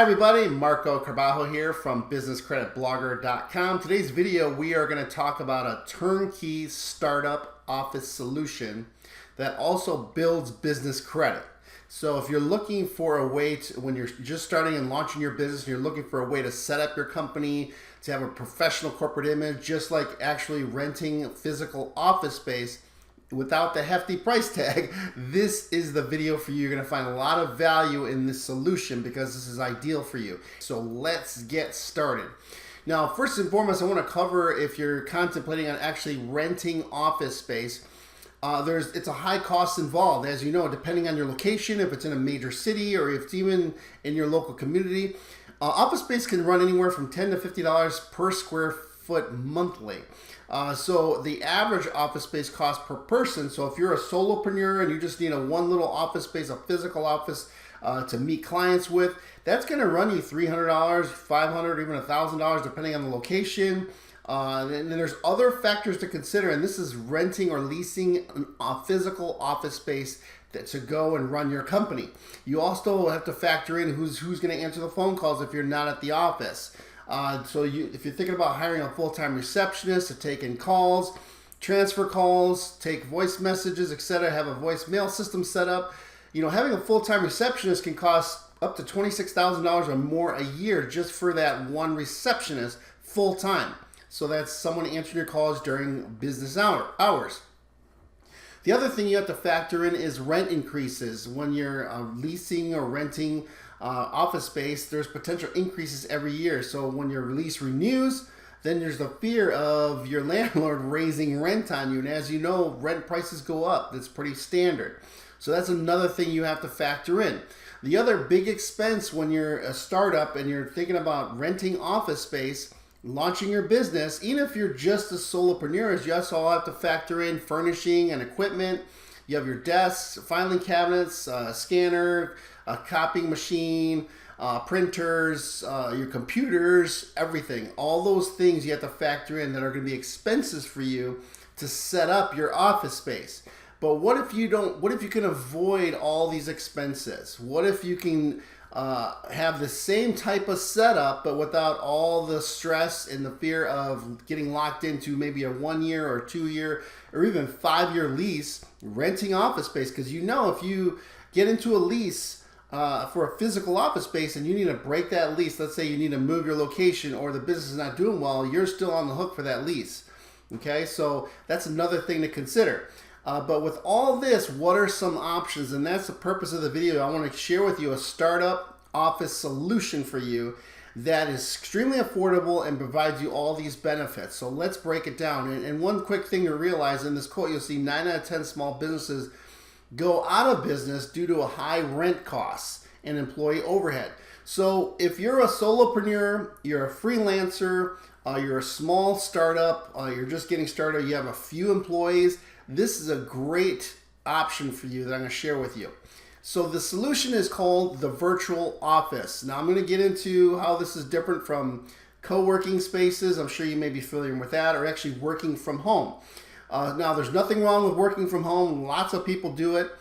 everybody, Marco Carbajo here from businesscreditblogger.com. Today's video we are going to talk about a turnkey startup office solution that also builds business credit. So if you're looking for a way to, when you're just starting and launching your business, and you're looking for a way to set up your company, to have a professional corporate image, just like actually renting physical office space without the hefty price tag, this is the video for you. You're going to find a lot of value in this solution because this is ideal for you. So let's get started. Now, first and foremost, I want to cover if you're contemplating on actually renting office space. It's a high cost involved, as you know, depending on your location, if it's in a major city or if it's even in your local community. Office space can run anywhere from $10 to $50 per square foot monthly. So the average office space cost per person, so if you're a solopreneur and you just need one little office space, a physical office to meet clients with, that's going to run you $300, $500, even $1,000 depending on the location. And then there's other factors to consider, and this is renting or leasing a physical office space to go and run your company. You also have to factor in who's going to answer the phone calls if you're not at the office. So if you're thinking about hiring a full-time receptionist to take in calls, transfer calls, take voice messages, etc., have a voicemail system set up, having a full-time receptionist can cost up to $26,000 or more a year just for that one receptionist full-time. So that's someone answering your calls during business hours. The other thing you have to factor in is rent increases. When you're leasing or renting office space, there's potential increases every year. So when your lease renews, then there's the fear of your landlord raising rent on you. And as you know, rent prices go up. That's pretty standard. So that's another thing you have to factor in. The other big expense when you're a startup and you're thinking about renting office space, launching your business, even if you're just a solopreneur, is you also have to factor in furnishing and equipment. You have your desks, filing cabinets, scanner, a copying machine, printers, your computers, everything. All those things you have to factor in that are going to be expenses for you to set up your office space. But what if you can avoid all these expenses? What if you can have the same type of setup, but without all the stress and the fear of getting locked into maybe a 1 year or 2 year or even 5 year lease renting office space? Because if you get into a lease for a physical office space and you need to break that lease, let's say you need to move your location or the business is not doing well, you're still on the hook for that lease. Okay, so that's another thing to consider. But with all this, what are some options? And that's the purpose of the video. I want to share with you a startup office solution for you that is extremely affordable and provides you all these benefits. So let's break it down. And one quick thing to realize in this quote, you'll see 9 out of 10 small businesses go out of business due to a high rent costs and employee overhead. So if you're a solopreneur, you're a freelancer, you're a small startup, you're just getting started, you have a few employees, this is a great option for you that I'm going to share with you. So the solution is called the virtual office. Now I'm going to get into how this is different from co-working spaces. I'm sure you may be familiar with that, or actually working from home. Now there's nothing wrong with working from home. Lots of people do it.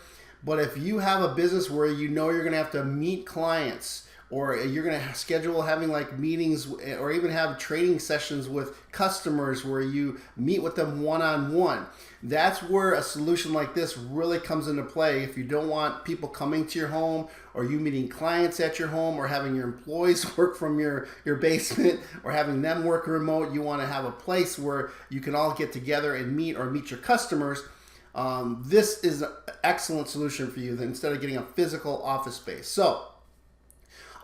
But if you have a business where you're going to have to meet clients, or you're going to schedule having like meetings or even have trading sessions with customers where you meet with them one-on-one, that's where a solution like this really comes into play. If you don't want people coming to your home, or you meeting clients at your home, or having your employees work from your basement, or having them work remote, you want to have a place where you can all get together and meet your customers. This is an excellent solution for you instead of getting a physical office space. So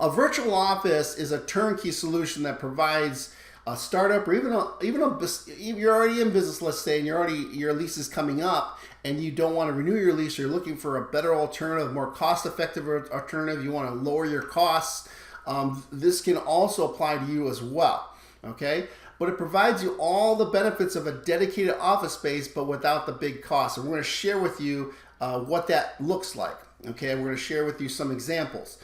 a virtual office is a turnkey solution that provides a startup, or even you're already in business, let's say, and your lease is coming up, and you don't want to renew your lease. You're looking for a better alternative, more cost-effective alternative. You want to lower your costs. This can also apply to you as well. Okay, but it provides you all the benefits of a dedicated office space, but without the big costs. And we're going to share with you what that looks like. Okay, we're going to share with you some examples.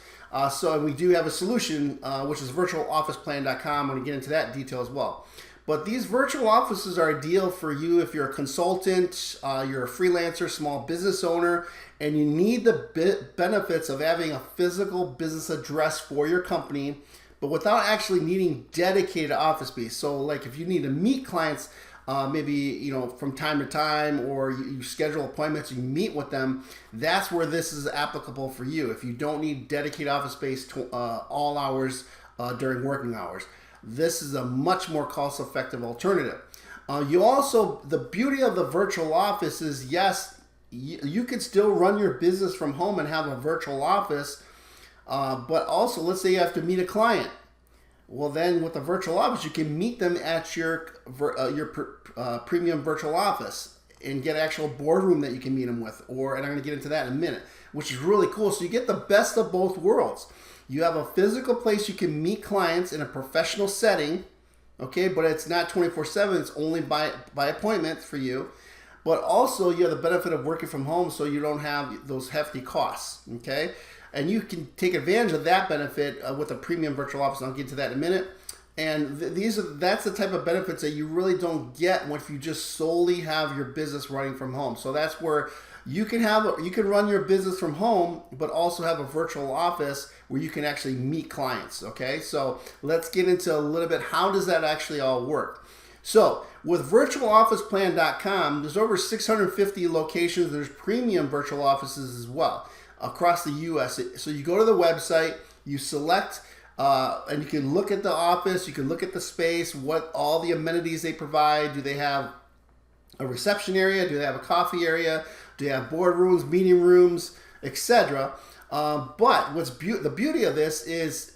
So we do have a solution, which is virtualofficeplan.com. I'm going to get into that in detail as well. But these virtual offices are ideal for you if you're a consultant, you're a freelancer, small business owner, and you need the benefits of having a physical business address for your company, but without actually needing dedicated office space. So like if you need to meet clients, maybe from time to time, or you schedule appointments, you meet with them, that's where this is applicable for you. If you don't need dedicated office space to all hours during working hours, this is a much more cost-effective alternative. The beauty of the virtual office is, yes, you can still run your business from home and have a virtual office, but also let's say you have to meet a client. Well, then with the virtual office, you can meet them at your premium virtual office and get an actual boardroom that you can meet them with. And I'm going to get into that in a minute, which is really cool. So you get the best of both worlds. You have a physical place you can meet clients in a professional setting, okay, but it's not 24/7. It's only by appointment for you. But also you have the benefit of working from home, so you don't have those hefty costs, okay? And you can take advantage of that benefit with a premium virtual office. I'll get to that in a minute. And that's the type of benefits that you really don't get if you just solely have your business running from home. So that's where you can run your business from home, but also have a virtual office where you can actually meet clients. Okay, so let's get into a little bit, how does that actually all work? So with virtualofficeplan.com, there's over 650 locations. There's premium virtual offices as well across the US. So you go to the website, you select, and you can look at the office, you can look at the space, what all the amenities they provide. Do they have a reception area? Do they have a coffee area? Do they have boardrooms, meeting rooms, etc.? But the beauty of this is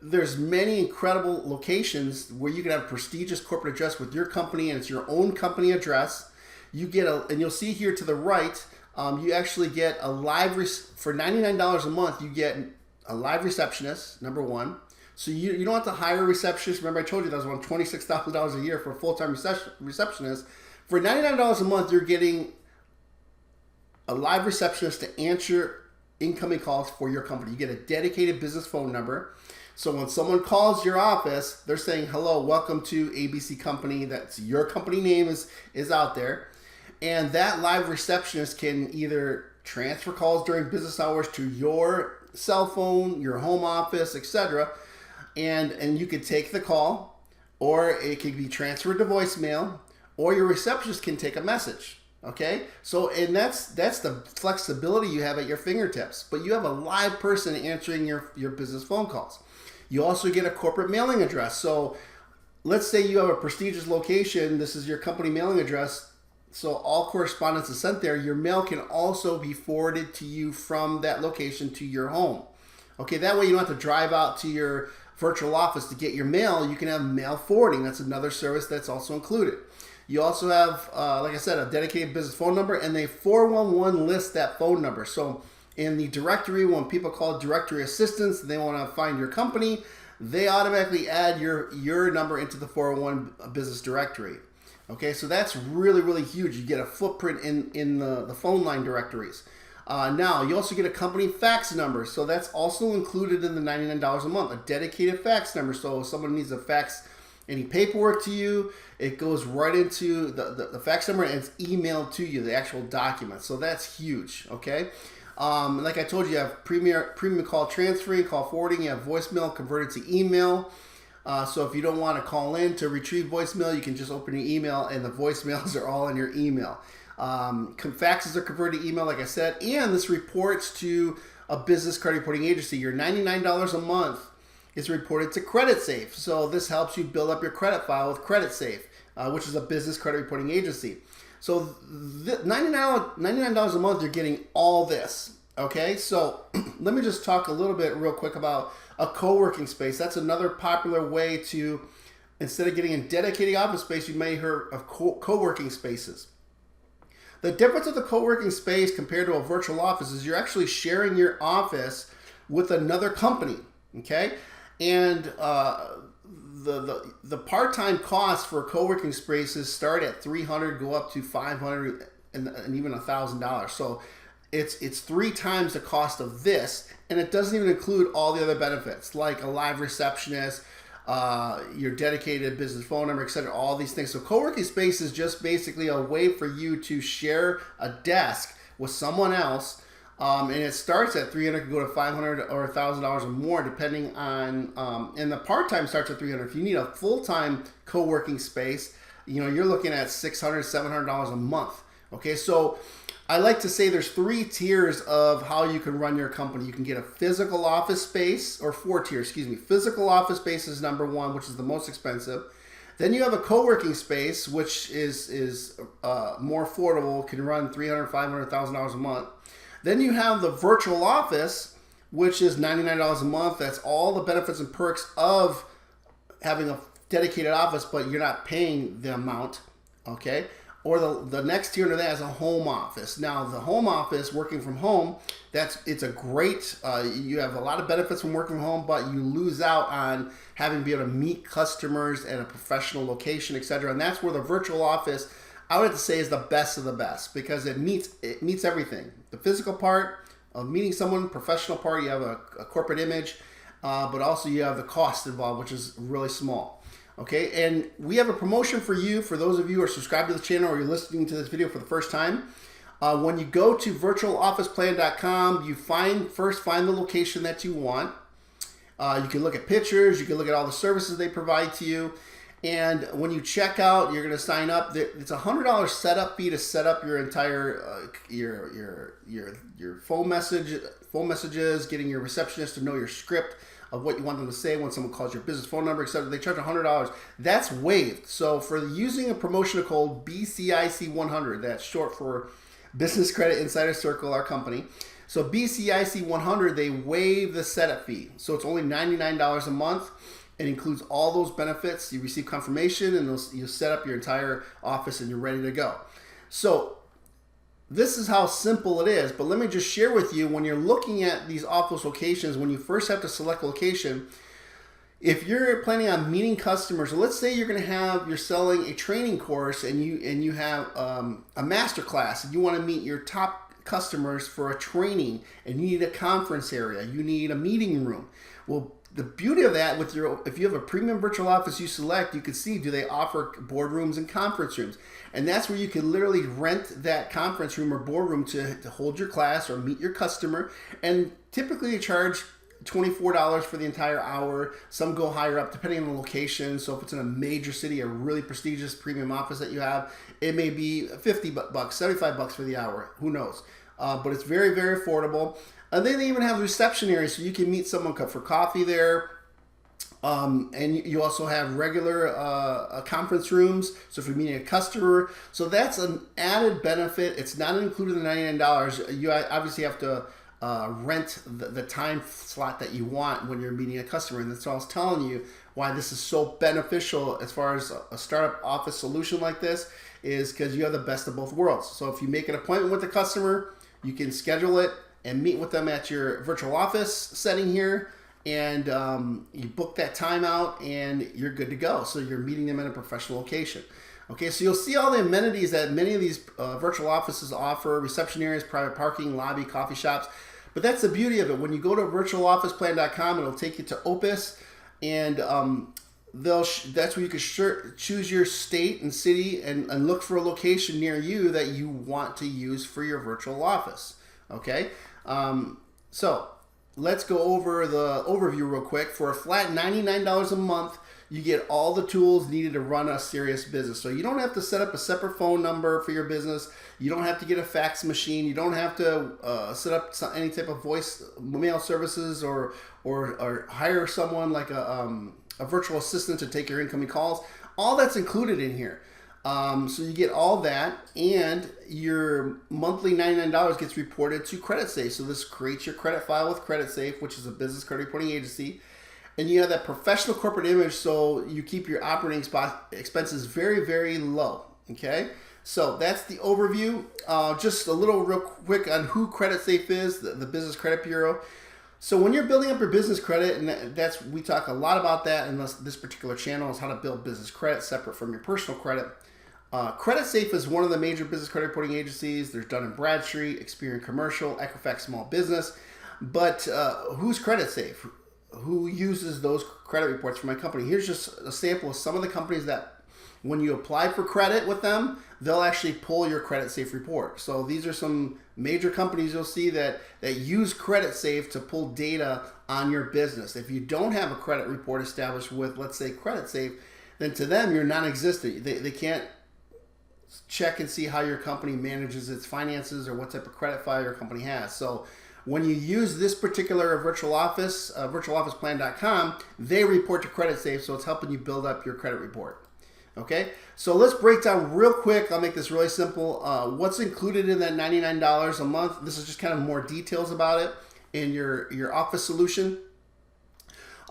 there's many incredible locations where you can have a prestigious corporate address with your company, and it's your own company address. You get and you'll see here to the right, you actually get a for $99 a month. You get a live receptionist, number one. So you don't have to hire a receptionist. Remember, I told you that was around $26,000 a year for a full-time receptionist. For $99 a month, you're getting a live receptionist to answer incoming calls for your company. You get a dedicated business phone number. So when someone calls your office, they're saying, hello, welcome to ABC Company. That's your company name is out there. And that live receptionist can either transfer calls during business hours to your cell phone, your home office, etc. And you could take the call, or it could be transferred to voicemail, or your receptionist can take a message. Okay, so and that's the flexibility you have at your fingertips. But you have a live person answering your business phone calls. You also get a corporate mailing address. So let's say you have a prestigious location. This is your company mailing address. So all correspondence is sent there. Your mail can also be forwarded to you from that location to your home. Okay, that way you don't have to drive out to your virtual office to get your mail. You can have mail forwarding. That's another service that's also included. You also have, like I said, a dedicated business phone number, and they 411 list that phone number. So in the directory, when people call directory assistance, they want to find your company, they automatically add your number into the 401 business directory. Okay, so that's really, really huge. You get a footprint in the phone line directories. Now, you also get a company fax number. So that's also included in the $99 a month, a dedicated fax number. So if someone needs to fax any paperwork to you, it goes right into the fax number, and it's emailed to you, the actual document. So that's huge, okay? Like I told you, you have premium call transferring, call forwarding, you have voicemail converted to email. So if you don't want to call in to retrieve voicemail, you can just open your email, and the voicemails are all in your email. Faxes are converted to email, like I said, and this reports to a business credit reporting agency. Your $99 a month is reported to Creditsafe. So this helps you build up your credit file with Creditsafe, which is a business credit reporting agency. So $99 a month, you're getting all this. Okay, so let me just talk a little bit real quick about a co-working space. That's another popular way to, instead of getting a dedicated office space, you may have heard of co-working spaces. The difference of the co-working space compared to a virtual office is you're actually sharing your office with another company, okay? And the part-time costs for co-working spaces start at $300, go up to $500, and even $1,000. So it's 3 times the cost of this, and it doesn't even include all the other benefits like a live receptionist, your dedicated business phone number, etc. All these things. So co-working space is just basically a way for you to share a desk with someone else. And it starts at $300, can go to $500 or $1,000 or more, depending on. And the part-time starts at $300. If you need a full-time co-working space, you're looking at $600, $700 a month. Okay, so I like to say there's 3 tiers of how you can run your company. You can get a physical office space, or 4 tiers, excuse me. Physical office space is number 1, which is the most expensive. Then you have a co-working space, which is more affordable, can run $300, $500, $1,000 a month. Then you have the virtual office, which is $99 a month. That's all the benefits and perks of having a dedicated office, but you're not paying the amount, okay? Or the next tier to that is a home office. Now, the home office, working from home, it's a great, you have a lot of benefits from working from home, but you lose out on having to be able to meet customers at a professional location, etc. And that's where the virtual office, I would have to say, is the best of the best, because it meets everything. The physical part of meeting someone, professional part, you have a corporate image, but also you have the cost involved, which is really small. Okay, and we have a promotion for you, for those of you who are subscribed to the channel or you're listening to this video for the first time. When you go to virtualofficeplan.com, you first find the location that you want. You can look at pictures, you can look at all the services they provide to you. And when you check out, you're going to sign up. It's a $100 setup fee to set up your entire your phone messages, getting your receptionist to know your script of what you want them to say when someone calls your business phone number, etc. They charge $100. That's waived. So for using a promotional code BCIC100, that's short for Business Credit Insider Circle, our company. So BCIC100, they waive the setup fee. So it's only $99 a month. It includes all those benefits. You receive confirmation, and you set up your entire office, and you're ready to go. So this is how simple it is. But let me just share with you, when you're looking at these office locations, when you first have to select a location, if you're planning on meeting customers, let's say you're selling a training course, and you have a master class, and you want to meet your top customers for a training, and you need a conference area, you need a meeting room. Well, the beauty of that, if you have a premium virtual office you select, you can see, do they offer boardrooms and conference rooms? And that's where you can literally rent that conference room or boardroom to hold your class or meet your customer. And typically they charge $24 for the entire hour. Some go higher up depending on the location. So if it's in a major city, a really prestigious premium office that you have, it may be $50, $75 for the hour. Who knows? But it's very, very affordable. And then they even have reception areas, so you can meet someone for coffee there. And you also have regular conference rooms, so if you're meeting a customer. So that's an added benefit. It's not included in the $99. You obviously have to rent the time slot that you want when you're meeting a customer. And that's what I was telling you, why this is so beneficial as far as a startup office solution like this, is because you have the best of both worlds. So if you make an appointment with the customer, you can schedule it and meet with them at your virtual office setting here, and you book that time out, and you're good to go. So you're meeting them in a professional location. Okay, so you'll see all the amenities that many of these virtual offices offer: reception areas, private parking, lobby, coffee shops. But that's the beauty of it. When you go to virtualofficeplan.com, it'll take you to Opus, and that's where you can choose your state and city and look for a location near you that you want to use for your virtual office. Okay, so let's go over the overview real quick. For a flat $99 a month, you get all the tools needed to run a serious business. So you don't have to set up a separate phone number for your business. You don't have to get a fax machine. You don't have to set up any type of voicemail services or hire someone like a virtual assistant to take your incoming calls. All that's included in here. So you get all that, and your monthly $99 gets reported to Creditsafe. So this creates your credit file with Creditsafe, which is a business credit reporting agency. And you have that professional corporate image, so you keep your operating expenses very, very low. Okay, so that's the overview. Just a little real quick on who Creditsafe is, the Business Credit Bureau. So when you're building up your business credit, and we talk a lot about that in this particular channel, is how to build business credit separate from your personal credit. Creditsafe is one of the major business credit reporting agencies. There's Dun & Bradstreet, Experian Commercial, Equifax Small Business. But who's Creditsafe? who uses those credit reports for my company. Here's just a sample of some of the companies that when you apply for credit with them, they'll actually pull your Creditsafe report. So these are some major companies you'll see that use Creditsafe to pull data on your business. If you don't have a credit report established with, let's say, Creditsafe, then to them, you're non-existent. They can't check and see how your company manages its finances or what type of credit file your company has. So when you use this particular virtual office, virtualofficeplan.com, they report to Creditsafe, so it's helping you build up your credit report. Okay, so let's break down real quick. I'll make this really simple. What's included in that $99 a month? This is just kind of more details about it in your office solution.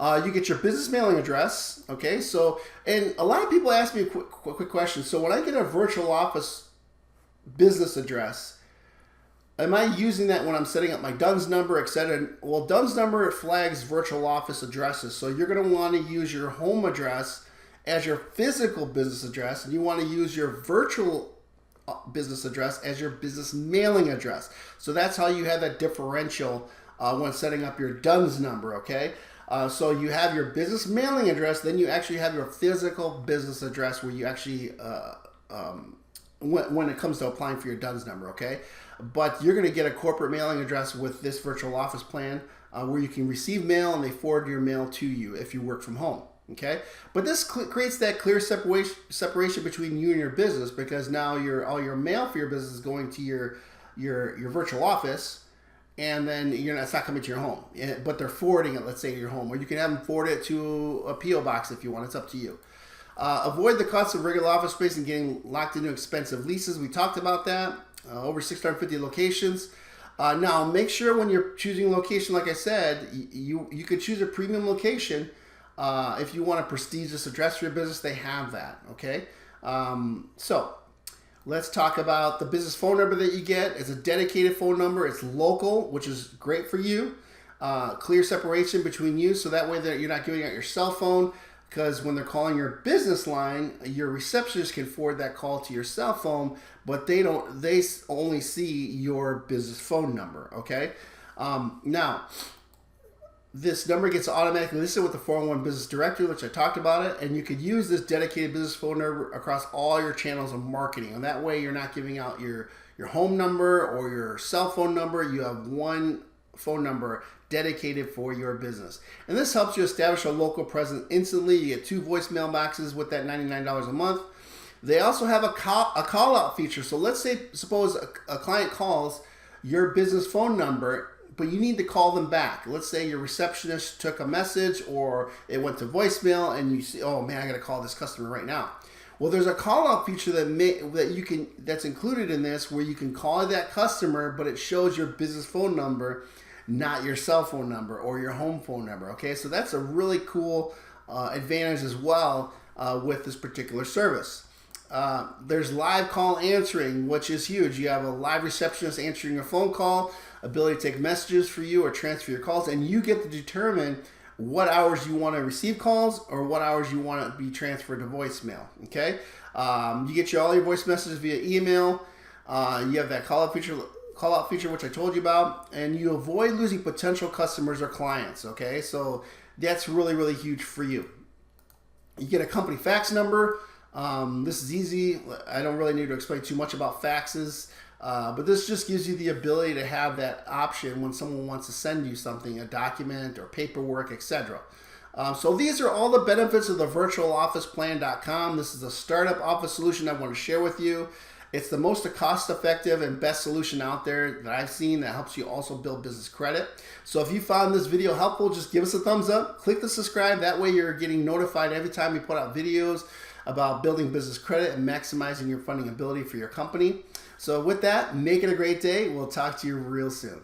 You get your business mailing address. Okay, so, and a lot of people ask me a quick question. So when I get a virtual office business address, am I using that when I'm setting up my DUNS number, etc.? Well, DUNS number, it flags virtual office addresses. So you're going to want to use your home address as your physical business address, and you want to use your virtual business address as your business mailing address. So that's how you have that differential when setting up your DUNS number, okay? So you have your business mailing address, then you actually have your physical business address where you actually, when it comes to applying for your DUNS number, okay? But you're going to get a corporate mailing address with this virtual office plan where you can receive mail and they forward your mail to you if you work from home. Okay, but this creates that clear separation between you and your business, because now all your mail for your business is going to your virtual office, and then it's not coming to your home, but they're forwarding it, let's say, to your home, or you can have them forward it to a P.O. box if you want. It's up to you. Avoid the cost of regular office space and getting locked into expensive leases. We talked about that. Over 650 locations. Now, make sure when you're choosing a location, like I said, you could choose a premium location. If you want a prestigious address for your business, they have that, okay? So let's talk about the business phone number that you get. It's a dedicated phone number. It's local, which is great for you. Clear separation between you, so that way that you're not giving out your cell phone, because when they're calling your business line, your receptionist can forward that call to your cell phone, but they only see your business phone number, okay? Now, this number gets automatically listed with the 401 Business Directory, which I talked about it, and you could use this dedicated business phone number across all your channels of marketing. And that way you're not giving out your home number or your cell phone number. You have one phone number dedicated for your business. And this helps you establish a local presence instantly. You get 2 voicemail boxes with that $99 a month. They also have a call out feature. So let's say, suppose a client calls your business phone number, but you need to call them back. Let's say your receptionist took a message or it went to voicemail and you see, oh man, I got to call this customer right now. Well, there's a call out feature that's included in this, where you can call that customer, but it shows your business phone number, not your cell phone number or your home phone number. Okay, so that's a really cool advantage as well with this particular service. There's live call answering, which is huge. You have a live receptionist answering your phone call, ability to take messages for you or transfer your calls, and you get to determine what hours you want to receive calls or what hours you want to be transferred to voicemail. Okay, you get all your voice messages via email. You have that call out feature, which I told you about, and you avoid losing potential customers or clients. Okay, so that's really, really huge for you. You get a company fax number. This is easy. I don't really need to explain too much about faxes, but this just gives you the ability to have that option when someone wants to send you something, a document or paperwork, etc. So these are all the benefits of the virtualofficeplan.com. This is a startup office solution I want to share with you. It's the most cost-effective and best solution out there that I've seen that helps you also build business credit. So if you found this video helpful, just give us a thumbs up. Click the subscribe. That way you're getting notified every time we put out videos about building business credit and maximizing your funding ability for your company. So with that, make it a great day. We'll talk to you real soon.